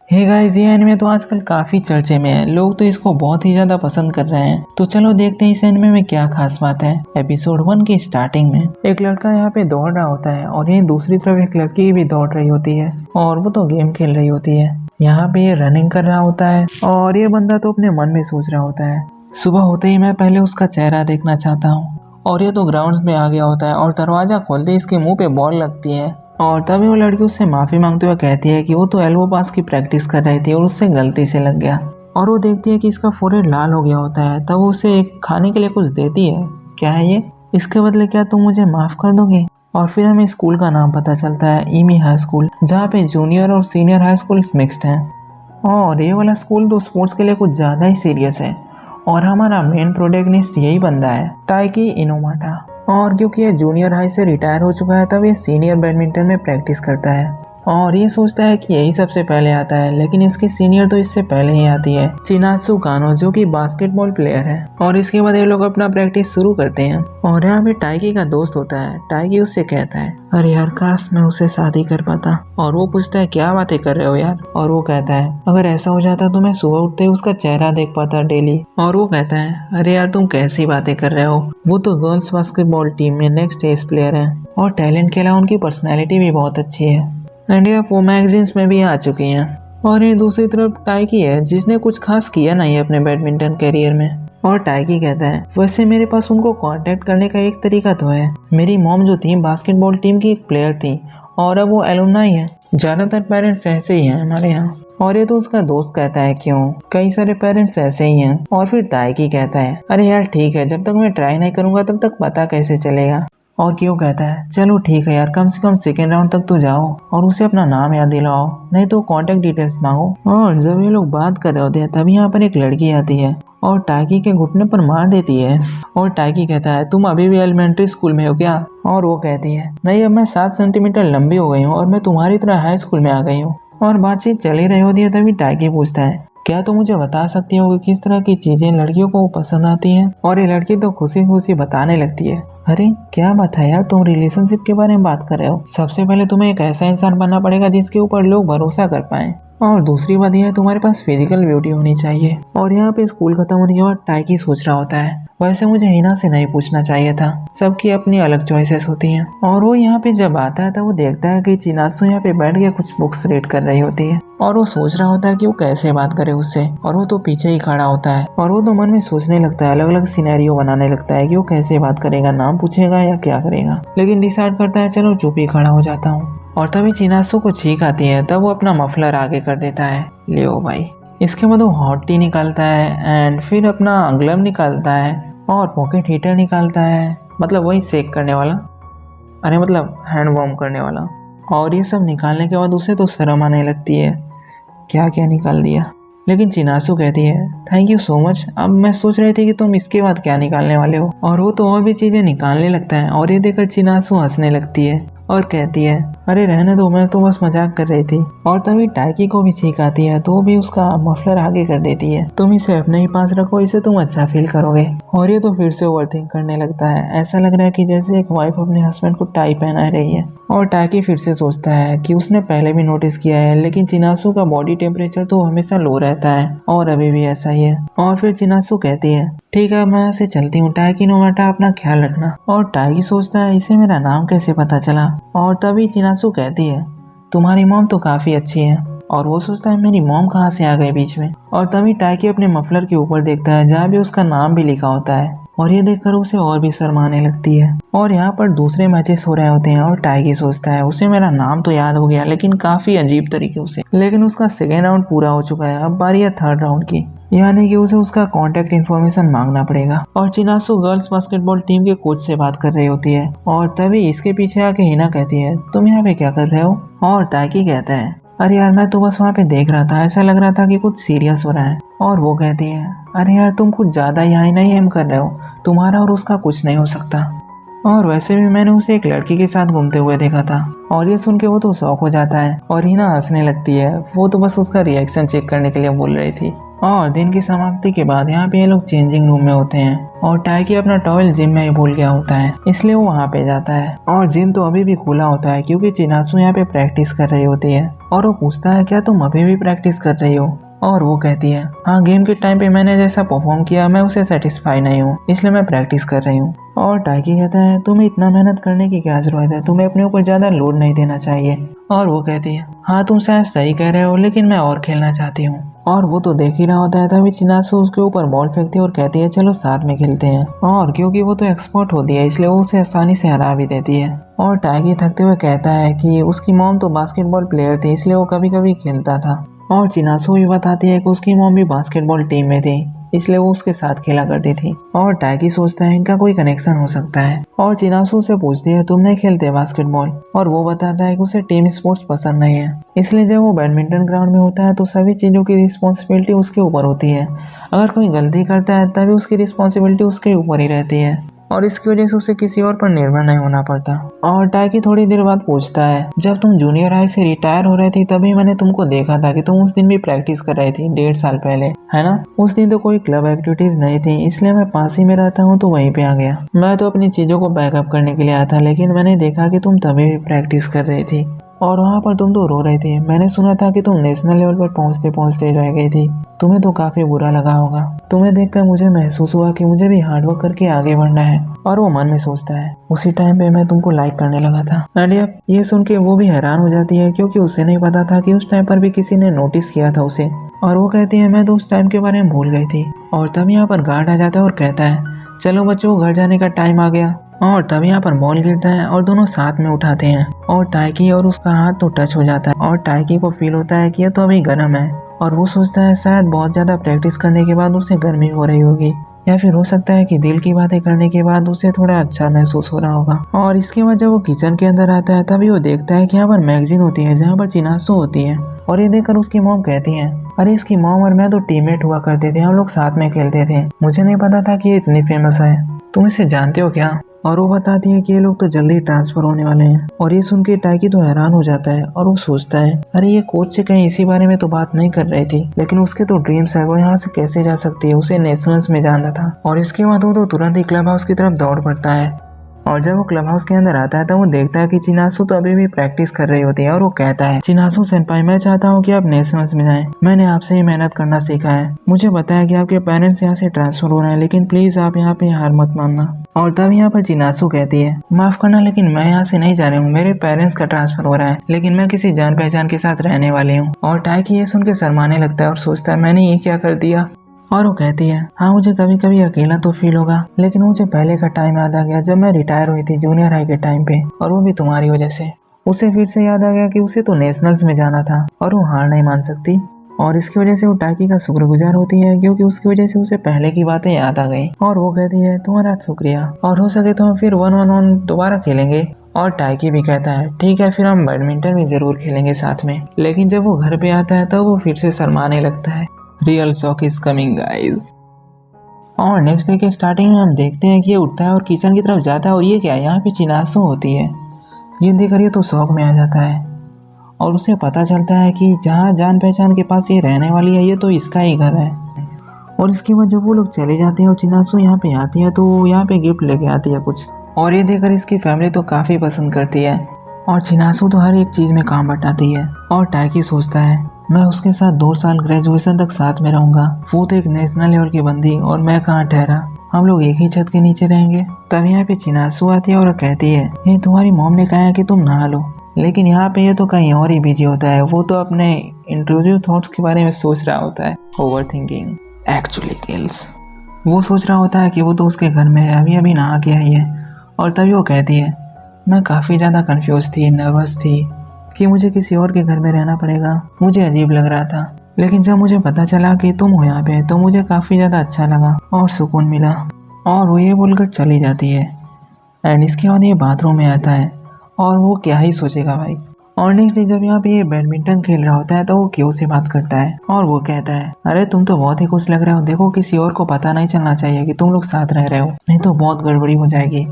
Hey guys, ये anime तो आजकल काफी चर्चे में है। लोग तो इसको बहुत ही ज्यादा पसंद कर रहे हैं। तो चलो देखते हैं इस एनिमे में क्या खास बात है। एपिसोड 1 की स्टार्टिंग में एक लड़का यहाँ पे दौड़ रहा होता है और यहीं दूसरी तरफ एक लड़की भी दौड़ रही होती है और वो तो गेम खेल रही होती है। यहाँ पे ये रनिंग कर रहा होता है और ये बंदा तो अपने मन में सोच रहा होता है, सुबह होते ही मैं पहले उसका चेहरा देखना चाहता हूँ। और ये तो ग्राउंड में आ गया होता है और दरवाजा खोलते ही इसके मुंह पे बॉल लगती है और तभी वो लड़की उससे माफी मांगते हुए कहती है कि वो तो एल्बो पास की प्रैक्टिस कर रही थी और उससे गलती से लग गया। और वो देखती है कि इसका फोrehead लाल हो गया होता है। तब वो उसे एक खाने के लिए कुछ देती है। क्या है ये? इसके बदले क्या तुम मुझे माफ कर दोगे? और फिर हमें स्कूल का नाम पता चलता है, ईमी हाई स्कूल, जहाँ पे जूनियर और सीनियर हाई स्कूल मिक्स्ड हैं। और ये वाला स्कूल तो स्पोर्ट्स के लिए कुछ ज़्यादा ही सीरियस है और हमारा मेन प्रोटैगनिस्ट यही बंदा है, टाइकी इनोमाटा। और क्योंकि ये जूनियर हाई से रिटायर हो चुका है, तब ये सीनियर बैडमिंटन में प्रैक्टिस करता है और ये सोचता है कि यही सबसे पहले आता है, लेकिन इसकी सीनियर तो इससे पहले ही आती है, चिनात्सु कानो, जो कि बास्केटबॉल प्लेयर है। और इसके बाद ये लोग अपना प्रैक्टिस शुरू करते हैं और यहाँ पे टाइकी का दोस्त होता है। टाइकी उससे कहता है, अरे यार काश मैं उससे शादी कर पाता। और वो पूछता है, क्या बातें कर रहे हो यार? और वो कहता है, अगर ऐसा हो जाता तो मैं सुबह उठते ही उसका चेहरा देख पाता डेली। और वो कहता है, अरे यार तुम कैसी बातें कर रहे हो, वो तो गर्ल्स बास्केटबॉल टीम में नेक्स्ट एज प्लेयर है और टैलेंट के अलावा उनकी पर्सनैलिटी भी बहुत अच्छी है एंड ये वो मैगजीन्स में भी आ चुकी हैं। और ये दूसरी तरफ टाइकी है, जिसने कुछ खास किया नहीं अपने बैडमिंटन करियर में। और टाइकी कहता है, वैसे मेरे पास उनको कांटेक्ट करने का एक तरीका तो है। मेरी मॉम जो थी बास्केटबॉल टीम की एक प्लेयर थी और अब वो एलुमनाई है। ज्यादातर पेरेंट्स ऐसे ही हैं हमारे यहाँ। और ये तो उसका दोस्त कहता है, क्यों, कई सारे पेरेंट्स ऐसे ही हैं। और फिर टाइकी कहता है, अरे यार ठीक है, जब तक मैं ट्राई नहीं करूंगा तब तक पता कैसे चलेगा। और क्यों कहता है, चलो ठीक है यार, कम से कम सेकेंड राउंड तक तो जाओ और उसे अपना नाम याद दिलाओ, नहीं तो कांटेक्ट डिटेल्स मांगो। और जब ये लोग बात कर रहे होते हैं तभी यहाँ पर एक लड़की आती है और टाइकी के घुटने पर मार देती है। और टाइकी कहता है, तुम अभी भी एलिमेंट्री स्कूल में हो क्या? और वो कहती है, नहीं, अब मैं 7 सेंटीमीटर लंबी हो गई हूँ और मैं तुम्हारी तरह हाई स्कूल में आ गई हूँ। और बातचीत चली रही होती है तभी टाइकी पूछता है, क्या तुम मुझे बता सकती हो कि किस तरह की चीजें लड़कियों को पसंद आती हैं? और ये लड़की तो खुशी खुशी बताने लगती है, अरे क्या बात है यार, तुम रिलेशनशिप के बारे में बात कर रहे हो। सबसे पहले तुम्हें एक ऐसा इंसान बनना पड़ेगा जिसके ऊपर लोग भरोसा कर पाए, और दूसरी बात यह है तुम्हारे पास फिजिकल ब्यूटी होनी चाहिए। और यहाँ पे स्कूल खत्म होने के बाद टाइकी सोच रहा होता है, वैसे मुझे हिना से नहीं पूछना चाहिए था, सबकी अपनी अलग चॉइसेस होती हैं। और वो यहाँ पे जब आता है तो वो देखता है कि चिनात्सु यहाँ पे बैठ के कुछ बुक्स रीड कर रही होती है और वो सोच रहा होता है कि वो कैसे बात करे उससे। और वो तो पीछे ही खड़ा होता है और वो तो मन में सोचने लगता है, अलग अलग सिनेरियो बनाने लगता है कि वो कैसे बात करेगा, नाम पूछेगा या क्या करेगा। लेकिन डिसाइड करता है, चलो चुप ही खड़ा हो जाता हूँ। और तभी चिनात्सु को छींक आती है, तब वो अपना मफलर आगे कर देता है, लियो भाई। इसके बाद वो हॉट टी निकालता है एंड फिर अपना ग्लव निकालता है और पॉकेट हीटर निकालता है, मतलब वही सेक करने वाला, अरे मतलब हैंड वार्म करने वाला। और ये सब निकालने के बाद उसे तो शर्म आने लगती है, क्या क्या निकाल दिया। लेकिन चिनात्सु कहती है, थैंक यू सो मच, अब मैं सोच रही थी कि तुम इसके बाद क्या निकालने वाले हो। और वो तो और भी चीजें निकालने लगता है और ये देखकर चिनात्सु हंसने लगती है और कहती है, अरे रहने दो, मैं तो बस मजाक कर रही थी। और तभी टाइकी को भी छींक आती है तो वो भी उसका मफलर आगे कर देती है, तुम इसे अपने ही पास रखो, इसे तुम अच्छा फील करोगे। और ये तो फिर से ओवरथिंक करने लगता है, ऐसा लग रहा है कि जैसे एक वाइफ अपने हस्बैंड को टाई पहना रही है। और टाइकी फिर से सोचता है कि उसने पहले भी नोटिस किया है, लेकिन चिनात्सु का बॉडी टेम्परेचर तो हमेशा लो रहता है और अभी भी ऐसा ही है। और फिर चिनात्सु कहती है, ठीक है मैं यहाँ से चलती हूँ, टाइकी इनोमाटा अपना ख्याल रखना। और टाइकी सोचता है, इसे मेरा नाम कैसे पता चला। और तभी चिनात्सु कहती है, तुम्हारी मॉम तो काफी अच्छी है। और वो सोचता है, मेरी मॉम कहाँ से आ गई बीच में। और तभी टाइकी अपने मफलर के ऊपर देखता है जहाँ भी उसका नाम भी लिखा होता है और ये देखकर उसे और भी शर्माने लगती है। और यहाँ पर दूसरे मैचेस हो रहे होते हैं और टाइगी सोचता है, उसे मेरा नाम तो याद हो गया लेकिन काफी अजीब तरीके से। लेकिन उसका सेकेंड राउंड पूरा हो चुका है, अब बारी है थर्ड राउंड की, यानी कि उसे उसका कांटेक्ट इन्फॉर्मेशन मांगना पड़ेगा। और चिनात्सु गर्ल्स बास्केटबॉल टीम के कोच से बात कर रही होती है और तभी इसके पीछे आके हिना कहती है, तुम यहाँ पे क्या कर रहे हो? और टाइकी कहता है, अरे यार मैं तो बस वहाँ पे देख रहा था, ऐसा लग रहा था कि कुछ सीरियस हो रहा है। और वो कहती है, अरे यार तुम कुछ ज्यादा यहाँ नहीं एम कर रहे हो, तुम्हारा और उसका कुछ नहीं हो सकता। और वैसे भी मैंने उसे एक लड़की के साथ घूमते हुए देखा था। और ये सुन के वो तो शौक हो जाता है और हिना हंसने लगती है, वो तो बस उसका रिएक्शन चेक करने के लिए बोल रही थी। और दिन की समाप्ति के बाद यहाँ पे ये लोग चेंजिंग रूम में होते हैं और टाइकी अपना टॉवल जिम में ही भूल गया होता है, इसलिए वो वहाँ पे जाता है। और जिम तो अभी भी खुला होता है क्योंकि चिनासु यहाँ पे प्रैक्टिस कर रही होती है और वो पूछता है क्या तुम अभी भी प्रैक्टिस कर रही हो। और वो कहती है हाँ, गेम के टाइम पे मैंने जैसा परफॉर्म किया मैं उसे सेटिस्फाई नहीं हूँ, इसलिए मैं प्रैक्टिस कर रही हूँ। और टाइकी कहता है तुम्हें इतना मेहनत करने की क्या जरूरत है, तुम्हें अपने ऊपर ज्यादा लोड नहीं देना चाहिए। और वो कहती है हाँ तुम शायद सही कह रहे हो, लेकिन मैं और खेलना चाहती हूँ। और वो तो देख ही रहा होता है तभी चिनासु उसके ऊपर बॉल फेंकती है और कहती है चलो साथ में खेलते हैं। और क्योंकि वो तो एक्सपर्ट होती है इसलिए वो उसे आसानी से हरा भी देती है। और टाइगी थकते हुए कहता है कि उसकी मॉम तो बास्केटबॉल प्लेयर थी, इसलिए वो कभी कभी खेलता था। और चिनासु भी बताती है कि उसकी मॉम भी बास्केटबॉल टीम में थी, इसलिए वो उसके साथ खेला करती थी। और टाइकी सोचता है इनका कोई कनेक्शन हो सकता है और चिनासु से पूछती है तुम नहीं खेलते बास्केटबॉल। और वो बताता है कि उसे टीम स्पोर्ट्स पसंद नहीं है, इसलिए जब वो बैडमिंटन ग्राउंड में होता है तो सभी चीज़ों की रिस्पॉन्सिबिलिटी उसके ऊपर होती है। अगर कोई गलती करता है तभी उसकी रिस्पॉन्सिबिलिटी उसके ऊपर ही रहती है और इसकी वजह से उसे किसी और पर निर्भर नहीं होना पड़ता। और टाइकी थोड़ी देर बाद पूछता है जब तुम जूनियर हाई से रिटायर हो रही थी तभी मैंने तुमको देखा था कि तुम उस दिन भी प्रैक्टिस कर रही थी 1.5 साल पहले, है ना। उस दिन तो कोई क्लब एक्टिविटीज नहीं थी, इसलिए मैं पास ही में रहता हूँ तो वहीं पे आ गया। मैं तो अपनी चीजों को बैकअप करने के लिए आया था, लेकिन मैंने देखा कि तुम तभी भी प्रैक्टिस कर रही थी और वहाँ पर तुम तो रो रही थी। मैंने सुना था कि तुम नेशनल लेवल पर पहुँचते पहुँचते रह गई थी, तुम्हें तो काफी बुरा लगा होगा। तुम्हें देखकर मुझे महसूस हुआ कि मुझे भी हार्डवर्क करके आगे बढ़ना है। और वो मन में सोचता है उसी टाइम पे मैं तुमको लाइक करने लगा था। नाडिया ये सुन के वो भी हैरान हो जाती है क्योंकि उसे नहीं पता था कि उस टाइम पर भी किसी ने नोटिस किया था उसे। और वो कहती है मैं तो उस टाइम के बारे में भूल गई थी। और तब यहाँ पर गार्ड आ जाता है और कहता है चलो बच्चों घर जाने का टाइम आ गया। और तब यहाँ पर बॉल गिरता है और दोनों साथ में उठाते हैं और टाइकी और उसका हाथ तो टच हो जाता है और टाइकी को फील होता है कि ये तो अभी गर्म है। और वो सोचता है शायद बहुत ज्यादा प्रैक्टिस करने के बाद उसे गर्मी हो रही होगी, या फिर हो सकता है कि दिल की बातें करने के बाद उसे थोड़ा अच्छा महसूस हो रहा होगा। और इसके बाद जब वो किचन के अंदर आता है तभी वो देखता है कि यहाँ पर मैगजीन होती है जहाँ पर चिनासु होती है। और ये देखकर उसकी मॉम कहती है अरे इसकी मॉम और मैं तो टीममेट हुआ करते थे, हम लोग साथ में खेलते थे, मुझे नहीं पता था कि ये इतनी फेमस है, तुम इसे जानते हो क्या। और वो बताती है कि ये लोग तो जल्दी ट्रांसफर होने वाले हैं। और ये सुन के टाइकी तो हैरान हो जाता है और वो सोचता है अरे ये कोच से कहीं इसी बारे में तो बात नहीं कर रही थी, लेकिन उसके तो ड्रीम्स है, वो यहाँ से कैसे जा सकती है, उसे नेशनल्स में जाना था। और इसके बाद वो तो तुरंत ही क्लब हाउस की तरफ दौड़ पड़ता है। और जब वो क्लब हाउस के अंदर आता है तो वो देखता है कि चिनासु तो अभी भी प्रैक्टिस कर रही होती है। और वो कहता है चिनासु सेंपाई मैं चाहता हूँ कि आप नेशनल्स में जाएं, मैंने आपसे ही मेहनत करना सीखा है, मुझे पता है कि आपके पेरेंट्स यहाँ से ट्रांसफर हो रहे हैं, लेकिन प्लीज आप यहाँ पे हार मत मानना। और तब यहाँ पर चिनासु कहती है माफ करना लेकिन मैं यहाँ से नहीं जा रही हूँ, मेरे पेरेंट्स का ट्रांसफर हो रहा है, लेकिन मैं किसी जान पहचान के साथ रहने वाली हूँ। और टाइकी ये सुन के शर्माने लगता है और सोचता है मैंने ये क्या कर दिया। और वो कहती है हाँ मुझे कभी कभी अकेला तो फील होगा, लेकिन मुझे पहले का टाइम याद आ गया जब मैं रिटायर हुई थी जूनियर हाई के टाइम पे, और वो भी तुम्हारी वजह से। उसे फिर से याद आ गया कि उसे तो नेशनल्स में जाना था और वो हार नहीं मान सकती। और इसकी वजह से वो टाइकी का शुक्रगुजार होती है क्योंकि उसकी वजह से उसे पहले की बातें याद आ गई। और वो कहती है तुम्हारा शुक्रिया, और हो सके तो हम फिर 1-on-1 दोबारा खेलेंगे। और टाइकी भी कहता है ठीक है फिर हम बैडमिंटन भी जरूर खेलेंगे साथ में। लेकिन जब वो घर पे आता है तब वो फिर से शर्माने लगता है। Real shock is coming guys. और नेक्स्ट डे के स्टार्टिंग में हम देखते हैं कि ये उठता है और किचन की तरफ जाता है और ये क्या यहाँ पे चिनासु होती है। ये देखकर ये तो शौक में आ जाता है और उसे पता चलता है कि जहाँ जान पहचान के पास ये रहने वाली है ये तो इसका ही घर है। और इसके बाद जब वो लोग चले जाते हैं और चिनासु यहाँ पे आती है तो यहाँ पे गिफ्ट लेके आती है कुछ, और ये देखकर इसकी फैमिली तो काफ़ी पसंद करती है। और चिनासु तो हर एक चीज़ में काम बटाती है। और टाइकी सोचता है मैं उसके साथ 2 साल ग्रेजुएशन तक साथ में रहूंगा, वो तो एक नेशनल लेवल की बंदी और मैं कहाँ ठहरा, हम लोग एक ही छत के नीचे रहेंगे। तब यहाँ पे चिनासु आती है और कहती है ये तुम्हारी मॉम ने कहा है कि तुम नहा लो, लेकिन यहाँ पे ये तो कहीं और ही बिजी होता है, वो तो अपने इंट्रूसिव थॉट्स के बारे में सोच रहा होता है। Over thinking actually kills. वो सोच रहा होता है कि वो तो उसके घर में है, अभी अभी नहा के आई है। और तभी वो कहती है मैं काफ़ी ज़्यादा कंफ्यूज थी, नर्वस थी कि मुझे किसी और के घर में रहना पड़ेगा, मुझे अजीब लग रहा था, लेकिन जब मुझे पता चला कि तुम हो यहाँ पे तो मुझे काफ़ी ज़्यादा अच्छा लगा और सुकून मिला। और वो ये बोलकर चली जाती है। एंड इसके बाद ये बाथरूम में आता है और वो क्या ही सोचेगा भाई। और नेक्स्ट डे जब यहाँ पे ये बैडमिंटन खेल रहा होता है तो वो क्यों से बात करता है और वो कहता है अरे तुम तो बहुत ही खुश लग रहे हो, देखो किसी और को पता नहीं चलना चाहिए कि तुम लोग साथ रह रहे हो, नहीं तो बहुत गड़बड़ी हो जाएगी।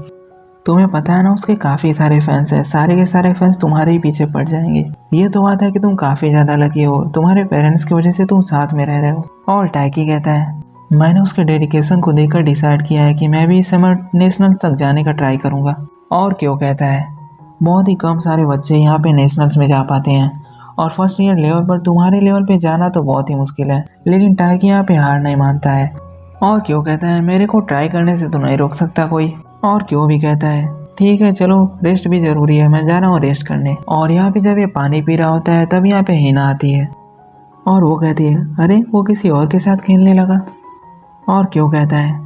तुम्हें पता है ना उसके काफी सारे फैंस हैं, सारे के सारे फैंस तुम्हारे ही पीछे पड़ जाएंगे। ये तो बात है कि तुम काफी ज्यादा लकी हो, तुम्हारे पेरेंट्स की वजह से तुम साथ में रह रहे हो। और टाइकी कहता है मैंने उसके डेडिकेशन को देखकर डिसाइड किया है कि मैं भी इस समय नेशनल तक जाने का ट्राई करूंगा। और क्यों कहता है बहुत ही कम सारे बच्चे यहाँ पे नेशनल्स में जा पाते हैं और फर्स्ट ईयर लेवल पर तुम्हारे लेवल पे जाना तो बहुत ही मुश्किल है, लेकिन टाइकी यहाँ पे हार नहीं मानता है। और क्यों कहता है मेरे को ट्राई करने से तो नहीं रोक सकता कोई। और क्यों भी कहता है ठीक है चलो रेस्ट भी जरूरी है, मैं जा रहा हूँ रेस्ट करने। और यहाँ पे जब ये पानी पी रहा होता है तब यहाँ पे हिना आती है और वो कहती है अरे वो किसी और के साथ खेलने लगा। और क्यों कहता है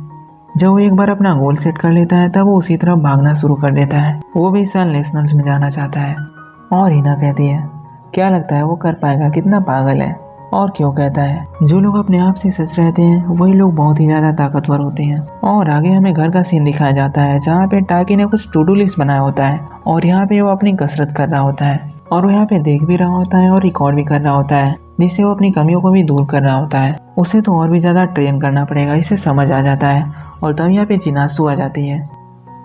जब वो एक बार अपना गोल सेट कर लेता है तब वो उसी तरफ भागना शुरू कर देता है, वो भी इस साल नेशनल्स में जाना चाहता है। और हिना कहती है क्या लगता है वो कर पाएगा, कितना पागल है। और क्यों कहता है जो लोग अपने आप से सच रहते हैं वही लोग बहुत ही ज्यादा ताकतवर होते हैं। और आगे हमें घर का सीन दिखाया जाता है जहाँ पे टाकी ने कुछ टू डू लिस्ट बनाया होता है और यहाँ पे वो अपनी कसरत कर रहा होता है और वो यहाँ पे देख भी रहा होता है और रिकॉर्ड भी कर रहा होता है, जिससे वो अपनी कमियों को भी दूर कर रहा होता है। उसे तो और भी ज्यादा ट्रेन करना पड़ेगा, इसे समझ आ जाता है। और तब यहाँ पे जिनासु आ जाती है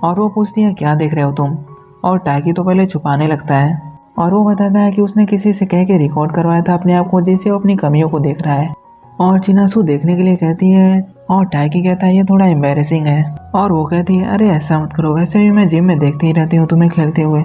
और वो पूछती है क्या देख रहे हो तुम। और टाकी तो पहले छुपाने लगता है और वो बताता है कि उसने किसी से कह के रिकॉर्ड करवाया था अपने आप को, जिससे वो अपनी कमियों को देख रहा है। और जिनासु देखने के लिए कहती है और टाकी कहता है ये थोड़ा एम्बैरेसिंग है। और वो कहती है अरे ऐसा मत करो, वैसे भी मैं जिम में देखती ही रहती हूँ तुम्हें खेलते हुए।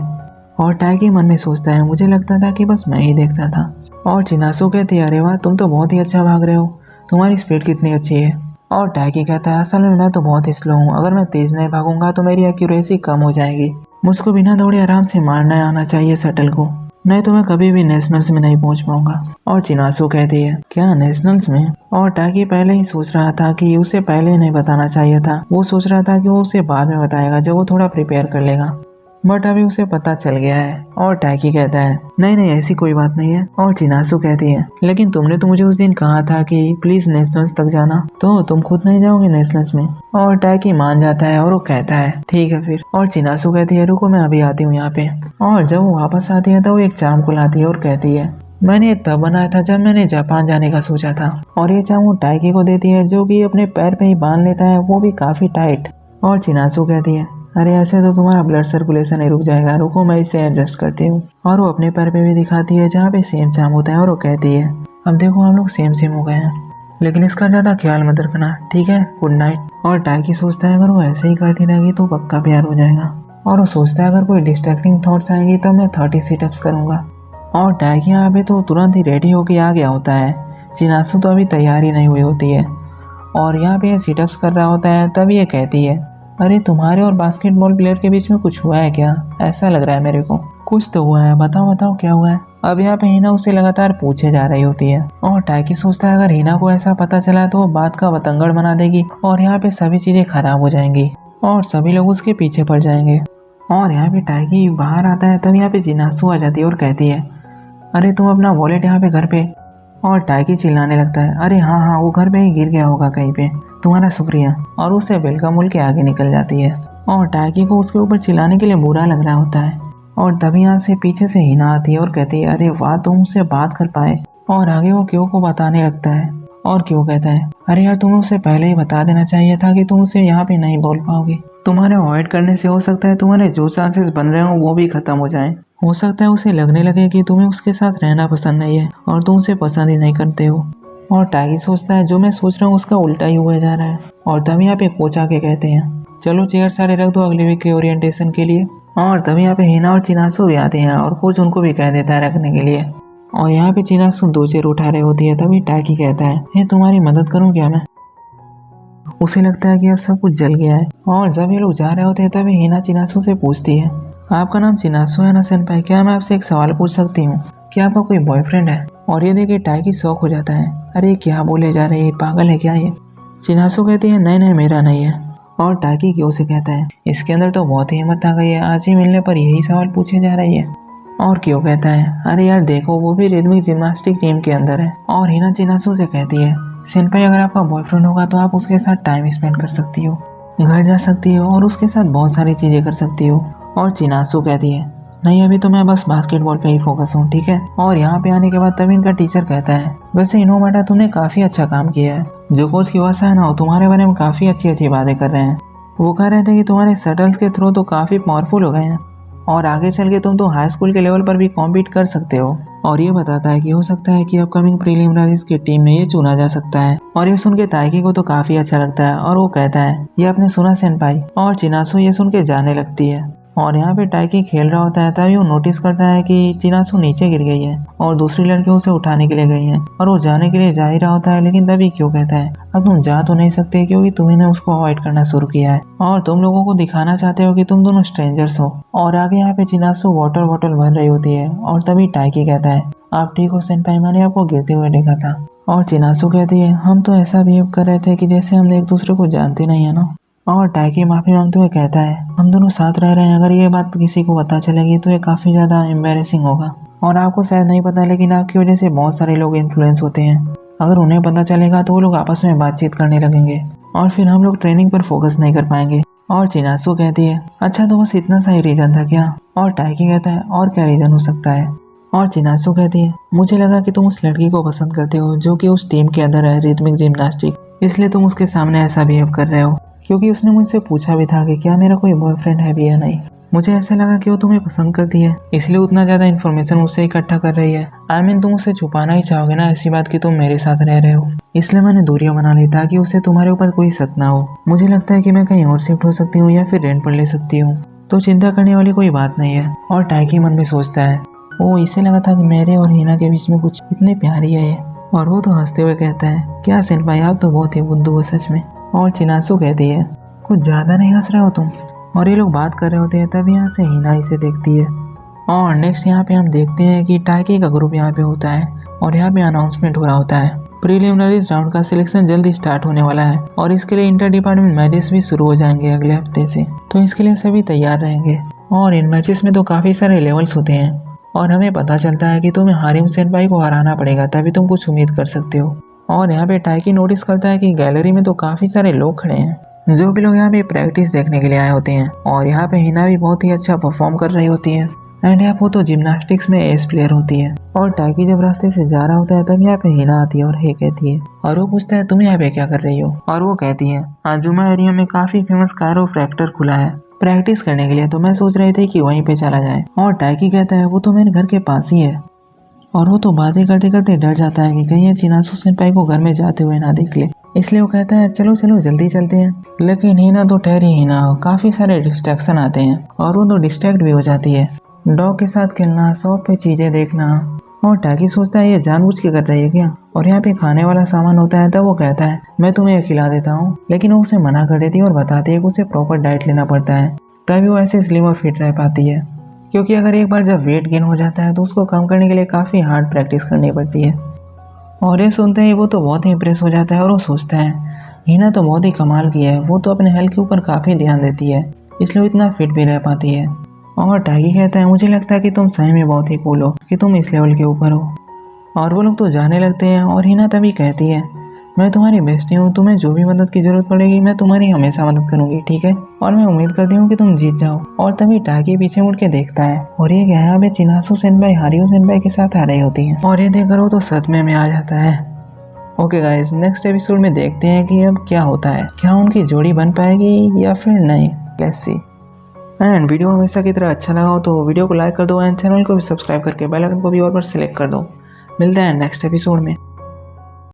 और टाकी मन में सोचता है मुझे लगता था कि बस मैं ही देखता था। और जिनासु कहती है अरे वाह तुम तो बहुत ही अच्छा भाग रहे हो, तुम्हारी स्पीड कितनी अच्छी है। और टाकी कहता है असल में मैं तो बहुत ही स्लो हूँ, अगर मैं तेज नहीं भागूंगा तो मेरी एक्यूरेसी कम हो जाएगी, मुझको बिना दौड़े आराम से मारना आना चाहिए शटल को, नहीं तो मैं कभी भी नेशनल्स में नहीं पहुंच पाऊंगा। और जिनासु कहती है क्या नेशनल्स में। और टाकी पहले ही सोच रहा था कि उसे पहले नहीं बताना चाहिए था, वो सोच रहा था कि वो उसे बाद में बताएगा जब वो थोड़ा प्रिपेयर कर लेगा, बट अभी उसे पता चल गया है। और टाकी कहता है नहीं नहीं ऐसी कोई बात नहीं है। और जिनासु कहती है लेकिन तुमने तो मुझे उस दिन कहा था कि प्लीज नेशनल्स तक जाना, तो तुम खुद नहीं जाओगे नेशनल्स में। और टाकी मान जाता है और वो कहता है ठीक है फिर। और जिनासु कहती है रुको मैं अभी आती हूँ यहाँ पे। और जब वो वापस आती है तो वो एक चाम को लाती है और कहती है मैंने ये तब बनाया था जब मैंने जापान जाने का सोचा था। और ये चाम वो टाकी को देती है जो कि अपने पैर पे ही बांध लेता है, वो भी काफी टाइट। और जिनासु कहती है अरे ऐसे तो तुम्हारा ब्लड सर्कुलेशन ही रुक जाएगा, रुको मैं इसे एडजस्ट करती हूँ। और वो अपने पैर पे भी दिखाती है जहाँ पे सेम चाम होता है और वो कहती है अब देखो हम लोग सेम सेम हो गए हैं, लेकिन इसका ज्यादा ख्याल मत रखना ठीक है, गुड नाइट। और टाकी सोचता है अगर वो ऐसे ही करती रहेगी तो पक्का प्यार हो जाएगा। और वो सोचता है अगर कोई डिस्ट्रैक्टिंग थॉट्स आएंगी तो मैं 30 सिटअप्स करूंगा। और टाकी यहाँ पे तो तुरंत ही रेडी होके आ गया होता है, जिनासु तो अभी तैयार ही नहीं हुई होती है और यहाँ पे सिटअप्स कर रहा होता है। तब ये कहती है अरे तुम्हारे और बास्केटबॉल प्लेयर के बीच में कुछ हुआ है क्या, ऐसा लग रहा है मेरे को। कुछ तो हुआ है, बताओ बताओ क्या हुआ है। अब यहाँ पे हिना उसे लगातार पूछे जा रही होती है और टाकी सोचता है अगर हिना को ऐसा पता चला तो वो बात का बतंगड़ बना देगी और यहाँ पे सभी चीजें खराब हो जाएंगी और सभी लोग उसके पीछे पड़ जाएंगे। और यहाँ पे टाकी बाहर आता है तब यहाँ पे जिनासु आ जाती है और कहती है अरे तुम अपना वॉलेट यहाँ पे घर पे। और टाकी चिल्लाने लगता है अरे हाँ हाँ वो घर पे ही गिर गया होगा कहीं पे, तुम्हारा शुक्रिया। और उससे वेलकम बोल के आगे निकल जाती है। और टाकी को उसके ऊपर चिल्लाने के लिए बुरा लग रहा होता है और तभी यहाँ से पीछे से हिना आती है और कहती है अरे वाह तुम उससे बात कर पाए। और आगे वो क्यों को बताने लगता है और क्यों कहता है अरे यार तुम्हें उसे पहले ही बता देना चाहिए था कि तुम उसे यहाँ पे नहीं बोल पाओगे, तुम्हारे अवॉइड करने से हो सकता है तुम्हारे जो चांसेस बन रहे हो वो भी खत्म हो जाएं। हो सकता है उसे लगने लगे कि तुम्हें उसके साथ रहना पसंद नहीं है और तुम उसे पसंद ही नहीं करते हो। और टाकी सोचता है जो मैं सोच रहा हूँ उसका उल्टा ही हुआ जा रहा है। और तभी यहाँ पे कोच आके कहते हैं चलो चेयर सारे रख दो अगले वीक के ओरिएंटेशन के लिए। और तभी यहाँ पे हिना और जिनासु भी आते हैं और कोच उनको भी कह देता है रखने के लिए। और यहाँ पे जिनासु 2 चेयर उठा रही होती है तभी टाकी कहता है ये तुम्हारी मदद करूँ क्या मैं। उसे लगता है कि अब सब कुछ जल गया है। और जब ये लोग जा रहे होते हैं तभी हिना जिनासु से पूछती है आपका नाम जिनासु है ना सेनपाई, क्या मैं आपसे एक सवाल पूछ सकती हूँ, क्या आपका कोई बॉयफ्रेंड है। और ये देखे टाकी शौक हो जाता है अरे क्या बोले जा रहे हैं, पागल है क्या ये। जिनासु कहती है नहीं नहीं मेरा नहीं है। और टाकी क्यों से कहता है इसके अंदर तो बहुत ही हिम्मत आ गई है, आज ही मिलने पर यही सवाल पूछे जा रही है। और क्यों कहता है अरे यार देखो वो भी रिदमिक जिम्नास्टिक टीम के अंदर है। और हिना जिनासु से कहती है सेनपाई अगर आपका बॉयफ्रेंड होगा तो आप उसके साथ टाइम स्पेंड कर सकती हो, घर जा सकती हो और उसके साथ बहुत सारी चीजें कर सकती हो। और जिनासु कहती है नहीं अभी तो मैं बस बास्केटबॉल पे ही फोकस हूँ ठीक है। और यहाँ पे आने के बाद तभी इनका टीचर कहता है वैसे इनोमाटा तुमने काफी अच्छा काम किया है, जो कोच की वजह है ना तुम्हारे बारे में काफी अच्छी अच्छी बातें कर रहे हैं। वो कह रहे थे कि तुम्हारे शटल्स के थ्रू तो काफ़ी पावरफुल हो गए हैं और आगे चल के तुम तो हाई स्कूल के लेवल पर भी कॉम्पीट कर सकते हो। और ये बताता है कि हो सकता है कि अपकमिंग प्रीलिमिनरीज की टीम में ये चुना जा सकता है। और ये सुन के ताइकी को तो काफ़ी अच्छा लगता है और वो कहता है ये आपने सुना सेनपाई। और चिनासु ये सुन के जाने लगती है। और यहाँ पे टाइकी खेल रहा होता है तभी वो नोटिस करता है कि चिनासु नीचे गिर गई है और दूसरी लड़की उसे उठाने के लिए गई है। और वो जाने के लिए जा ही रहा होता है लेकिन तभी क्यों कहता है अब तुम जा तो नहीं सकते क्योंकि तुम्ही ने उसको अवॉइड करना शुरू किया है और तुम लोगों को दिखाना चाहते हो कि तुम दोनों स्ट्रेंजर्स हो। और आगे यहाँ पे चिनासु वाटर बॉटल भर रही होती है और तभी टाइकी कहता है आप ठीक हो सेनपाई, मैंने आपको गिरते हुए देखा था। और चिनासु कहती है हम तो ऐसा बिहेव कर रहे थे कि जैसे हम एक दूसरे को जानते नहीं है ना। और टाइकी माफी मांगते हुए कहता है हम दोनों साथ रह रहे हैं, अगर ये बात किसी को पता चलेगी तो ये काफी ज्यादा एम्बेरसिंग होगा। और आपको शायद नहीं पता लेकिन आपकी वजह से बहुत सारे लोग इन्फ्लुएंस होते हैं। अगर उन्हें पता चलेगा तो वो लोग आपस में बातचीत करने लगेंगे और फिर हम लोग ट्रेनिंग पर फोकस नहीं कर पाएंगे। और चिनासु कहती है अच्छा तो बस इतना सा ही रीजन था क्या। और टाइकी कहता है और क्या रीजन हो सकता है। और चिनासु कहती है मुझे लगा कि तुम उस लड़की को पसंद करते हो जो कि उस टीम के अंदर है रिदमिक जिम्नास्टिक, इसलिए तुम उसके सामने ऐसा बिहेव कर रहे हो। क्योंकि उसने मुझसे पूछा भी था कि क्या मेरा कोई बॉयफ्रेंड है भी या नहीं। मुझे ऐसा लगा कि वो तुम्हें पसंद करती है इसलिए उतना ज़्यादा इन्फॉर्मेशन मुझसे इकट्ठा कर रही है। आई मीन तुम उसे छुपाना ही चाहोगे ना ऐसी बात कि तुम मेरे साथ रह रहे हो, इसलिए मैंने दूरियां बना ली ताकि उसे तुम्हारे ऊपर कोई शक ना हो। मुझे लगता है कि मैं कहीं और शिफ्ट हो सकती हूँ या फिर रेंट पर ले सकती हूँ, तो चिंता करने वाली कोई बात नहीं है। और टाइकी मन में सोचता है ओ इसे लगा था कि मेरे और हिना के बीच में कुछ इतने प्यारी है ये। और वो तो हंसते हुए कहता है क्या सेनपाई आप तो बहुत ही बुद्धू हो सच में। और चिनासु कहती है कुछ ज़्यादा नहीं हंस रहे हो तुम। और ये लोग बात कर रहे होते हैं तब यहाँ से हिना इसे देखती है। और नेक्स्ट यहाँ पे हम देखते हैं कि टाइकी का ग्रुप यहाँ पे होता है और यहाँ पे अनाउंसमेंट हो रहा होता है प्रीलिमिनरीज राउंड का सिलेक्शन जल्दी स्टार्ट होने वाला है और इसके लिए इंटर डिपार्टमेंट मैचेस भी शुरू हो जाएंगे अगले हफ्ते से, तो इसके लिए सभी तैयार रहेंगे। और इन मैचेस में तो काफ़ी सारे लेवल्स होते हैं और हमें पता चलता है कि तुम्हें हारिम सेनपाई को हराना पड़ेगा तभी तुम कुछ उम्मीद कर सकते हो। और यहाँ पे टाइकी नोटिस करता है कि गैलरी में तो काफ़ी सारे लोग खड़े हैं जो कि लोग यहाँ पे प्रैक्टिस देखने के लिए आए होते हैं। और यहाँ पे हिना भी बहुत ही अच्छा परफॉर्म कर रही होती है एंड यहाँ वो तो जिम्नास्टिक्स में एस प्लेयर होती है। और टाइकी जब रास्ते से जा रहा होता है तब यहाँ पे हिना आती है और हे कहती है और वो पूछता है तुम यहाँ पे क्या कर रही हो। और वो कहती है आजुमा एरिया में काफ़ी फेमस कायरोप्रैक्टर खुला है प्रैक्टिस करने के लिए, तो मैं सोच रही थी कि वहीं पे चला जाए। और टाइकी कहता है वो तो मेरे घर के पास ही है। और वो तो बातें करते करते डर जाता है कि कहीं चिनासु सेनपाई को घर में जाते हुए ना देख ले, इसलिए वो कहता है चलो चलो जल्दी चलते हैं। लेकिन हिना तो ठहरी ही ना, काफ़ी सारे डिस्ट्रैक्शन आते हैं और वो तो डिस्ट्रैक्ट भी हो जाती है। डॉग के साथ खेलना, शॉप पे चीज़ें देखना। और टाइकी सोचता है ये जानबूझ के कर रही है क्या। और यहाँ पे खाने वाला सामान होता है तब वो कहता है मैं तुम्हें खिला देता हूँ, लेकिन वो उसे मना कर देती है और बताती है कि उसे प्रॉपर डाइट लेना पड़ता है तभी वो ऐसे स्लिम और फिट रह पाती है। क्योंकि अगर एक बार जब वेट गेन हो जाता है तो उसको कम करने के लिए काफ़ी हार्ड प्रैक्टिस करनी पड़ती है। और ये सुनते ही वो तो बहुत ही इम्प्रेस हो जाता है और वो सोचता है हिना तो बहुत ही कमाल की है, वो तो अपने हेल्थ के ऊपर काफ़ी ध्यान देती है इसलिए वो इतना फिट भी रह पाती है। और टाइकी कहता है मुझे लगता है कि तुम सही में बहुत ही कूल हो कि तुम इस लेवल के ऊपर हो। और वो लोग तो जाने लगते हैं और हिना तभी कहती है मैं तुम्हारी बेस्टी हूँ, तुम्हें जो भी मदद की जरूरत पड़ेगी मैं तुम्हारी हमेशा मदद करूंगी, ठीक है। और मैं उम्मीद करती हूँ कि तुम जीत जाओ। और तभी टाइकी पीछे मुड़ के देखता है और ये यहाँ पे चिनासु सेनपाई हारियो सेनपाई के साथ आ रही होती है और ये देख कर वो तो सच में आ जाता है। ओके गाइस, नेक्स्ट एपिसोड में देखते हैं कि अब क्या होता है, क्या उनकी जोड़ी बन पाएगी या फिर नहीं। Let's see. एंड वीडियो हमेशा की तरह अच्छा लगा हो तो वीडियो को लाइक कर दो एंड चैनल को भी सब्सक्राइब करके बेल आइकन को भी और पर सिलेक्ट कर दो। मिलते हैं नेक्स्ट एपिसोड में।